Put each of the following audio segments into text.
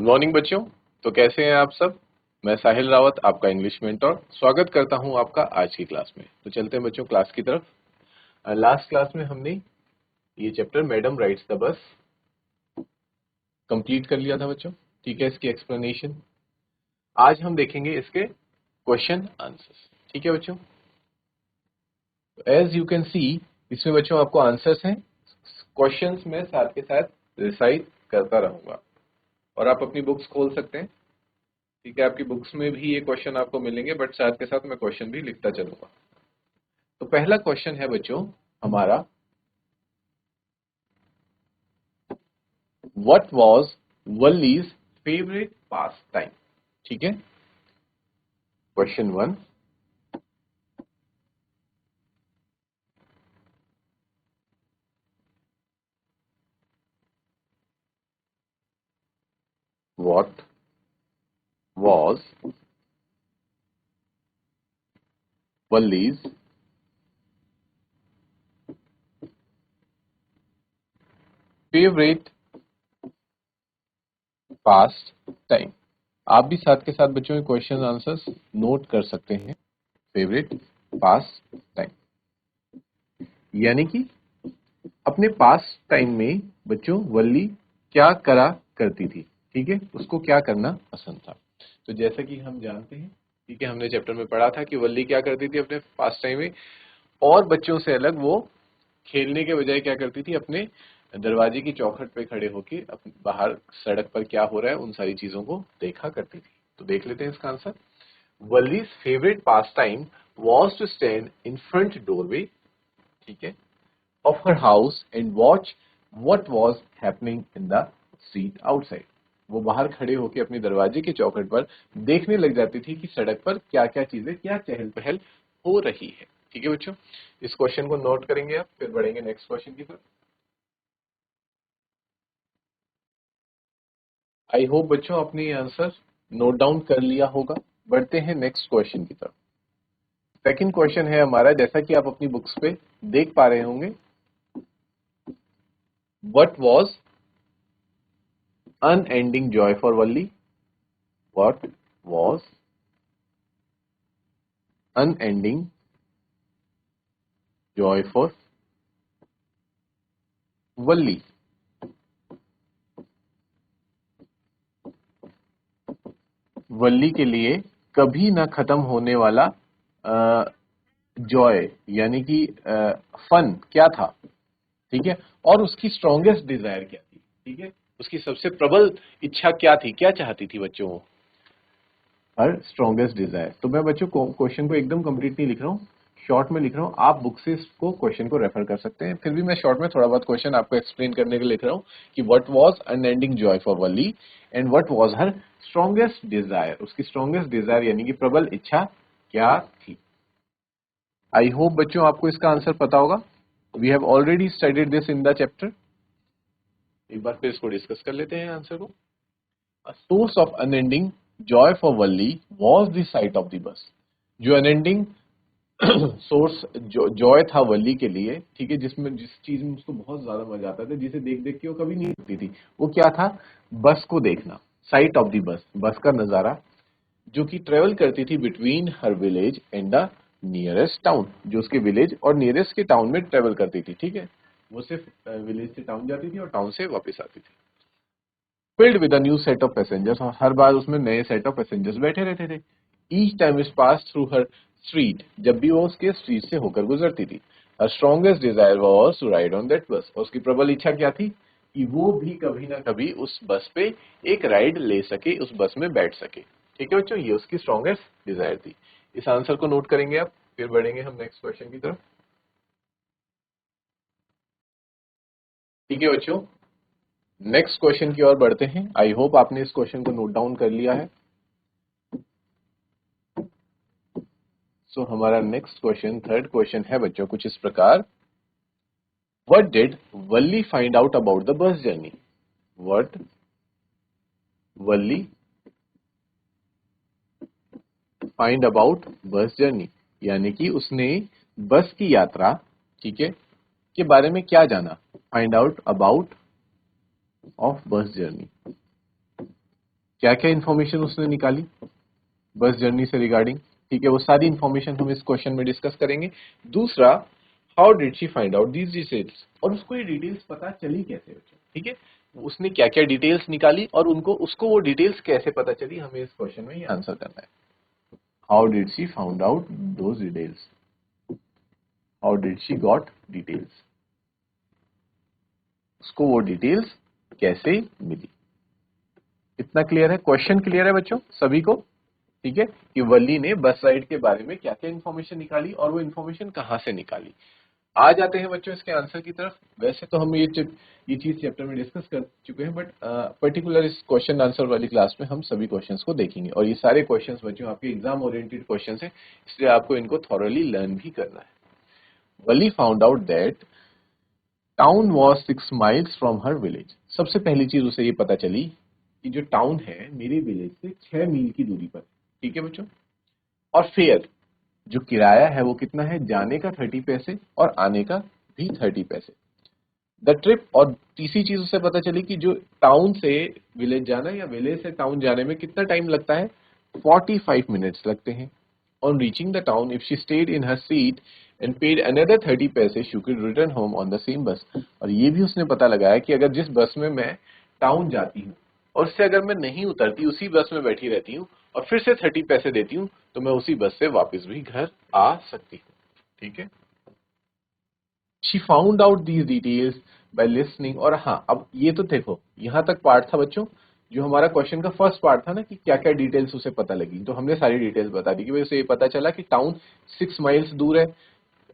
Good morning बच्चों। तो कैसे हैं आप सब। मैं साहिल रावत, आपका इंग्लिश मेंटर, स्वागत करता हूं आपका आज की क्लास में। तो चलते हैं बच्चों क्लास की तरफ। लास्ट क्लास में हमने ये chapter madam rides the bus complete कर लिया था बच्चों। ठीक है, इसकी एक्सप्लेनेशन आज हम देखेंगे, इसके क्वेश्चन आंसर्स। ठीक है बच्चों, एज यू कैन सी इसमें बच्चों आपको आंसर्स हैं। क्वेश्चंस में साथ के साथ रिसाइट करता रहूंगा और आप अपनी बुक्स खोल सकते हैं। ठीक है, आपकी बुक्स में भी ये क्वेश्चन आपको मिलेंगे, बट साथ के साथ मैं क्वेश्चन भी लिखता चलूंगा। तो पहला क्वेश्चन है बच्चों हमारा, what was Valli's favourite pastime. ठीक है, question 1, what was Valli's favourite pastime. आप भी साथ के साथ बच्चों क्वेश्चन आंसर्स नोट कर सकते हैं। फेवरेट पास टाइम यानी कि अपने पास टाइम में बच्चों वल्ली क्या करा करती थी। ठीक है, उसको क्या करना पसंद था। तो जैसा कि हम जानते हैं, ठीक है, हमने चैप्टर में पढ़ा था कि वल्ली क्या करती थी अपने पास टाइम में, और बच्चों से अलग वो खेलने के बजाय क्या करती थी, अपने दरवाजे की चौखट पे खड़े होकर बाहर सड़क पर क्या हो रहा है उन सारी चीजों को देखा करती थी। तो देख लेते हैं इसका answer. Valli's favourite pastime was to stand in front doorway, ठीक है, of her house and watch what was happening in the street outside। वो बाहर खड़े होकर अपने दरवाजे के चौखट पर देखने लग जाती थी कि सड़क पर क्या क्या चीजें, क्या चहल पहल हो रही है। ठीक है बच्चों, इस क्वेश्चन को नोट करेंगे आप, फिर बढ़ेंगे नेक्स्ट क्वेश्चन की तरफ। आई होप बच्चों आपने ये आंसर नोट डाउन कर लिया होगा। बढ़ते हैं नेक्स्ट क्वेश्चन की तरफ। सेकंड क्वेश्चन है हमारा, जैसा कि आप अपनी बुक्स पे देख पा रहे होंगे, what was unending joy for Valli? What was unending joy for Valli? वल्ली के लिए कभी ना खत्म होने वाला जॉय यानी कि फन क्या था। ठीक है, और उसकी स्ट्रॉन्गेस्ट डिजायर क्या थी। ठीक है, उसकी सबसे प्रबल इच्छा क्या थी, क्या चाहती थी बच्चों वो, हर स्ट्रॉन्गेस्ट डिजायर। तो मैं बच्चों को क्वेश्चन को एकदम कंप्लीट नहीं लिख रहा हूँ, शॉर्ट में लिख रहा हूँ। आप बुक से इसको क्वेश्चन को रेफर कर सकते हैं, फिर भी मैं शॉर्ट में थोड़ा बहुत क्वेश्चन आपको एक्सप्लेन करने के लिए लिख रहा हूँ कि what was unending joy for Valli and what was her strongest desire. उसकी स्ट्रॉन्गेस्ट डिजायर यानी कि प्रबल इच्छा क्या थी। आई होप बच्चों आपको इसका आंसर पता होगा। We have already studied this in the chapter. एक बार फिर इसको डिस्कस कर लेते हैं आंसर को। A source of unending joy for Valli was the sight of the bus। जो अनएंडिंग सोर्स जॉय था वल्ली के लिए, ठीक है, जिसमें जिस चीज में उसको बहुत ज्यादा मजा आता था, जिसे देख देख के वो कभी नहीं रुकती थी, वो क्या था, बस को देखना। साइट ऑफ द बस, बस का नजारा, जो कि ट्रेवल करती थी between her village and the nearest town. जो उसके विलेज और नियरेस्ट के टाउन में ट्रेवल करती थी। ठीक है, वो सिर्फ विलेज से टाउन जाती थी और टाउन से वापस आती थी। Filled with a new set of passengers, और हर बार उसमें नए सेट ऑफ पैसेंजर्स बैठे रहते थे। Each time is pass through her street, जब भी वो उसके स्ट्रीट से होकर गुजरती थी। Her strongest desire was to ride on that bus, और उसकी प्रबल इच्छा क्या थी कि वो भी कभी ना कभी उस बस पे एक राइड ले सके, उस बस में बैठ सके। ठीक है बच्चों, ये उसकी स्ट्रॉन्गेस्ट डिजायर थी। इस आंसर को नोट करेंगे आप, फिर बढ़ेंगे हम नेक्स्ट क्वेश्चन की तरफ। ठीक है बच्चों, नेक्स्ट क्वेश्चन की ओर बढ़ते हैं। आई होप आपने इस क्वेश्चन को नोट डाउन कर लिया है। सो हमारा नेक्स्ट क्वेश्चन, थर्ड क्वेश्चन है बच्चों कुछ इस प्रकार, what did Valli find out about the bus journey. What Valli find about bus journey, यानी कि उसने बस की यात्रा, ठीक है, के बारे में क्या जाना। Find out about of bus journey. क्या क्या इन्फॉर्मेशन उसने निकाली बस जर्नी से रिगार्डिंग, ठीक है, वो सारी इन्फॉर्मेशन हम इस क्वेश्चन में डिस्कस करेंगे। दूसरा, how did she find out these details, और उसको ये डिटेल्स पता चली कैसे बच्चों, ठीक है, उसने क्या क्या डिटेल्स निकाली और उसको वो डिटेल्स कैसे पता चली, हमें इस क्वेश्चन में ये आंसर करना है। How did she found out those details, how did she got details, उसको वो डिटेल्स कैसे मिली। इतना क्लियर है, क्वेश्चन क्लियर है बच्चों सभी को, ठीक है, कि वल्ली ने बस राइड के बारे में क्या क्या इन्फॉर्मेशन निकाली और वो इन्फॉर्मेशन कहां से निकाली। आ जाते हैं बच्चों इसके आंसर की तरफ। वैसे तो हम ये चीज चैप्टर में डिस्कस कर चुके हैं, बट पर्टिकुलर इस क्वेश्चन आंसर वाली क्लास में हम सभी क्वेश्चंस को देखेंगे, और ये सारे क्वेश्चंस बच्चों आपके एग्जाम ओरिएंटेड क्वेश्चंस हैं, इसलिए आपको इनको थॉरली लर्न भी करना है। Valli found out that town was 6 miles from her village. सबसे पहली चीज उसे ये पता चली कि जो टाउन है मेरे विलेज से 6 मील की दूरी पर है, ठीक है बच्चों। और फेयर, जो किराया है वो कितना है, जाने का 30 पैसे और आने का भी 30 पैसे। द ट्रिप, और तीसरी चीज उसे पता चली कि जो टाउन से विलेज जाना या विलेज से टाउन जाने में कितना टाइम लगता है, 45 मिनट्स लगते हैं। On reaching the town, if she stayed in her seat and paid another 30 पैसे, she could return home on the same बस। और ये भी उसने पता लगाया कि अगर जिस बस में मैं टाउन जाती हूँ और उससे अगर मैं नहीं उतरती, उसी बस में बैठी रहती हूँ और फिर से 30 पैसे देती हूँ, तो मैं उसी बस से वापस भी घर आ सकती हूँ, ठीक है। She found out these details by listening, और हाँ अब ये तो देखो यहाँ तक पार्ट था बच्चों, जो हमारा क्वेश्चन का फर्स्ट पार्ट था ना कि क्या क्या डिटेल्स उसे पता लगी, तो हमने सारी डिटेल्स बता दी कि भाई उसे ये पता चला कि टाउन 6 माइल्स दूर है,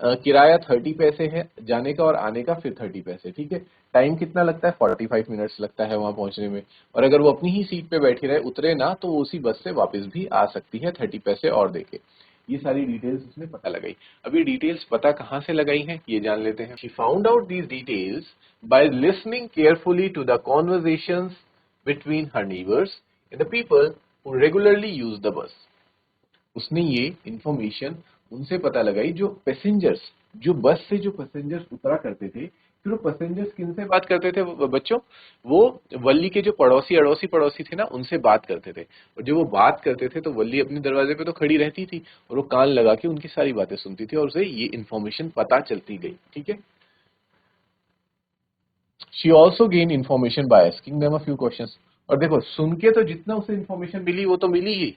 किराया 30 पैसे है जाने का और आने का फिर 30 पैसे, ठीक है। टाइम कितना लगता है, 45 मिनट्स लगता है वहां पहुंचने में, और अगर वो अपनी ही सीट पे बैठी रहे उतरे ना, तो वो उसी बस से वापस भी आ सकती है 30 पैसे और देके। ये सारी डिटेल्स उसने पता लगाई। अब ये डिटेल्स पता कहां से लगाई हैं ये जान लेते हैं। She found out these details by listening carefully to the conversations between her neighbours and the people who regularly use the bus. उसने ये इंफॉर्मेशन उनसे पता लगाई जो पैसेंजर्स, जो बस से जो पैसेंजर्स उतरा करते थे, फिर वो पैसेंजर्स किन से बात करते थे बच्चों, वो वल्ली के जो पड़ोसी अड़ोसी पड़ोसी थे ना उनसे बात करते थे। और जब वो बात करते थे तो वल्ली अपने दरवाजे पे तो खड़ी रहती थी और वो कान लगा के उनकी सारी बातें सुनती थी और उसे ये इन्फॉर्मेशन पता चलती गई, ठीक है। She also gain information by asking them a few questions. और देखो सुन के तो जितना उसे इन्फॉर्मेशन मिली वो तो मिली ही,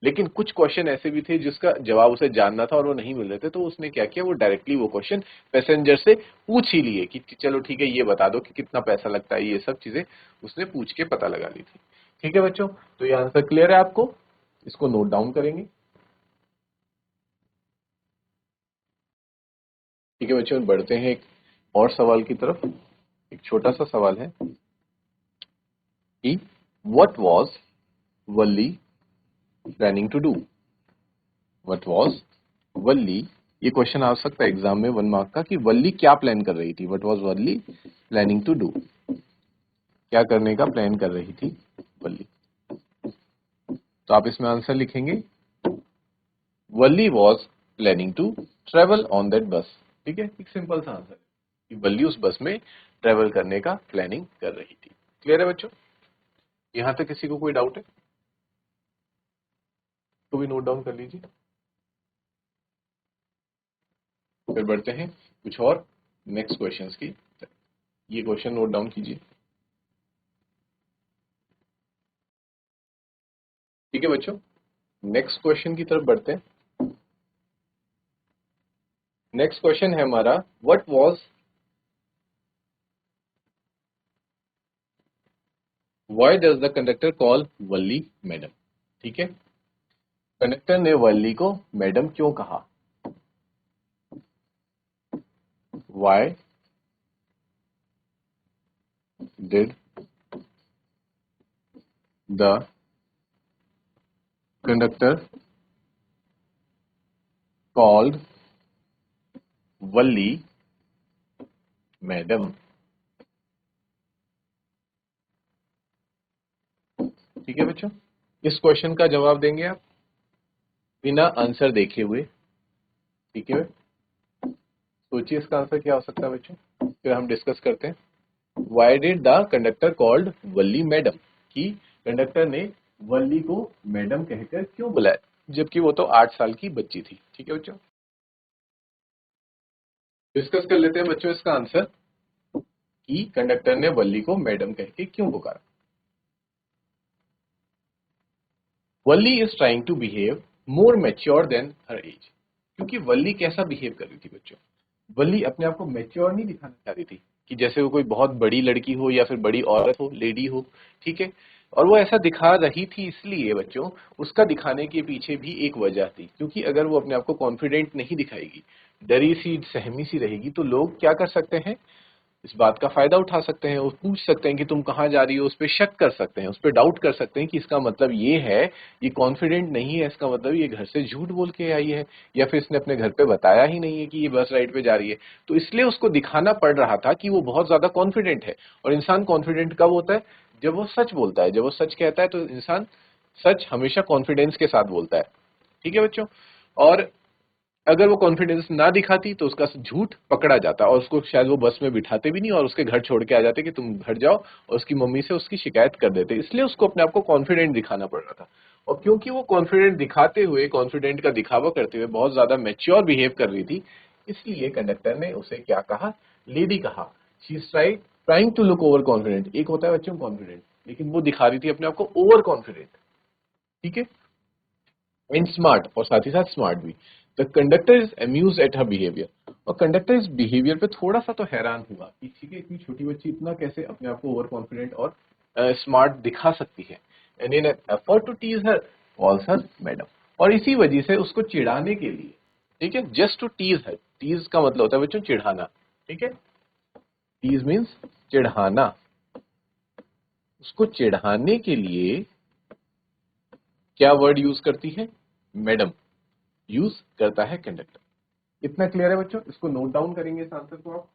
लेकिन कुछ क्वेश्चन ऐसे भी थे जिसका जवाब उसे जानना था और वो नहीं मिल रहे थे, तो उसने क्या किया, वो डायरेक्टली वो क्वेश्चन पैसेंजर से पूछ ही लिए कि चलो ठीक है ये बता दो कि कितना पैसा लगता है, ये सब चीजें उसने पूछ के पता लगा ली थी, ठीक है बच्चों। तो ये आंसर क्लियर है आपको, इसको नोट डाउन करेंगे, ठीक है बच्चों। बढ़ते हैं एक और सवाल की तरफ। एक छोटा सा सवाल है कि what was Valli planning to do, what was Valli, ये क्वेश्चन आ सकता है एग्जाम में 1 मार्क का, कि वल्ली क्या प्लान कर रही थी, what was Valli planning to do, क्या करने का प्लान कर रही थी वल्ली। तो आप इसमें आंसर लिखेंगे Valli was planning to travel on that bus, ठीक है। एक सिंपल सा आंसर है कि वल्ली उस बस में ट्रेवल करने का प्लानिंग कर रही थी। क्लियर है बच्चों, यहां तक किसी को कोई डाउट है तो भी नोट डाउन कर लीजिए। फिर बढ़ते हैं कुछ और नेक्स्ट क्वेश्चंस की, ये क्वेश्चन नोट डाउन कीजिए, ठीक है बच्चों। नेक्स्ट क्वेश्चन की तरफ बढ़ते हैं। नेक्स्ट क्वेश्चन है हमारा, what was why does the conductor call Valli madam, ठीक है। कंडक्टर ने वल्ली को मैडम क्यों कहा, why did the conductor called Valli madam, ठीक है बच्चों। इस क्वेश्चन का जवाब देंगे आप बिना आंसर देखे हुए, ठीक है। सोचिए इसका आंसर क्या हो सकता है बच्चों, फिर हम डिस्कस करते हैं। Why did the conductor called Valli madam, कि कंडक्टर ने वल्ली को मैडम कहकर क्यों बुलाया, जबकि वो तो 8 साल की बच्ची थी। ठीक है बच्चों, डिस्कस कर लेते हैं बच्चों इसका आंसर कि कंडक्टर ने वल्ली को मैडम कह के क्यों पुकारा। Valli is trying to behave more mature than her age. क्योंकि वल्ली कैसा बिहेव कर रही थी बच्चों, वल्ली अपने आप को मैच्योर नहीं दिखाना चाह रही थी कि जैसे वो कोई बहुत बड़ी लड़की हो या फिर बड़ी औरत हो, लेडी हो। ठीक है, और वो ऐसा दिखा रही थी इसलिए बच्चों, उसका दिखाने के पीछे भी एक वजह थी। क्योंकि अगर वो अपने आप को कॉन्फिडेंट नहीं दिखाएगी, डरी सी सहमी सी रहेगी, तो लोग क्या कर सकते हैं, इस बात का फायदा उठा सकते हैं। वो पूछ सकते हैं कि तुम कहाँ जा रही हो, उस पर शक कर सकते हैं, उस पर डाउट कर सकते हैं कि इसका मतलब ये है, ये कॉन्फिडेंट नहीं है, इसका मतलब ये घर से झूठ बोल के आई है, या फिर इसने अपने घर पे बताया ही नहीं है कि ये बस राइड पे जा रही है। तो इसलिए उसको दिखाना पड़ रहा था कि वो बहुत ज्यादा कॉन्फिडेंट है। और इंसान कॉन्फिडेंट कब होता है, जब वो सच बोलता है। जब वो सच कहता है तो इंसान सच हमेशा कॉन्फिडेंस के साथ बोलता है। ठीक है बच्चों, और अगर वो कॉन्फिडेंस ना दिखाती तो उसका झूठ पकड़ा जाता, और उसको शायद वो बस में बिठाते भी नहीं और उसके घर छोड़ के आ जाते कि तुम घर जाओ, और उसकी मम्मी से उसकी शिकायत कर देते। इसलिए उसको अपने आप को कॉन्फिडेंट दिखाना पड़ रहा था। और क्योंकि वो कॉन्फिडेंट दिखाते हुए, कॉन्फिडेंट का दिखावा करते हुए बहुत ज्यादा मैच्योर बिहेव कर रही थी, इसलिए कंडक्टर ने उसे क्या कहा, लेडी कहा। She is trying to look over confident. एक होता है बच्चों कॉन्फिडेंट, लेकिन वो दिखा रही थी अपने आप को ओवर कॉन्फिडेंट। ठीक है, एंड स्मार्ट, और साथ ही साथ स्मार्ट भी। The conductor is amuse at her behaviour. और कंडक्टर इस बिहेवियर पे थोड़ा सा तो हैरान हुआ कि ठीक है, इतनी छोटी बच्ची इतना कैसे अपने आप को ओवर कॉन्फिडेंट और स्मार्ट दिखा सकती है। And in effort to tease her calls her madam. और इसी वजह से उसको चिढ़ाने के लिए, ठीक है, just to tease her, tease का मतलब होता है बच्चों चिढ़ाना। ठीक है, टीज मीन्स चिढ़ाना। उसको चिढ़ाने के लिए क्या वर्ड यूज करती है, मैडम यूज करता है कंडक्टर। इतना क्लियर है बच्चों, इसको नोट डाउन करेंगे इस आंसर को आप।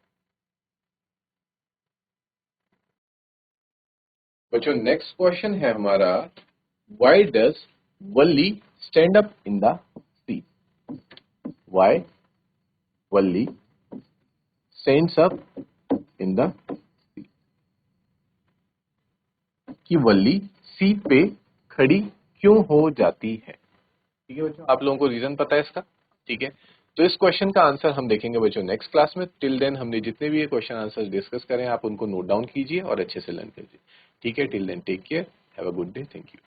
बच्चों नेक्स्ट क्वेश्चन है हमारा, why does Valli stand up in the sea. Why Valli stands up in the sea. कि वल्ली सीट पे खड़ी क्यों हो जाती है। ठीक है बच्चों, आप लोगों को रीजन पता है इसका। ठीक है, तो इस क्वेश्चन का आंसर हम देखेंगे बच्चों नेक्स्ट क्लास में। टिल देन हमने जितने भी ये क्वेश्चन आंसर डिस्कस करें, आप उनको नोट डाउन कीजिए और अच्छे से लर्न कीजिए। ठीक है, till then take care, have a good day, thank you.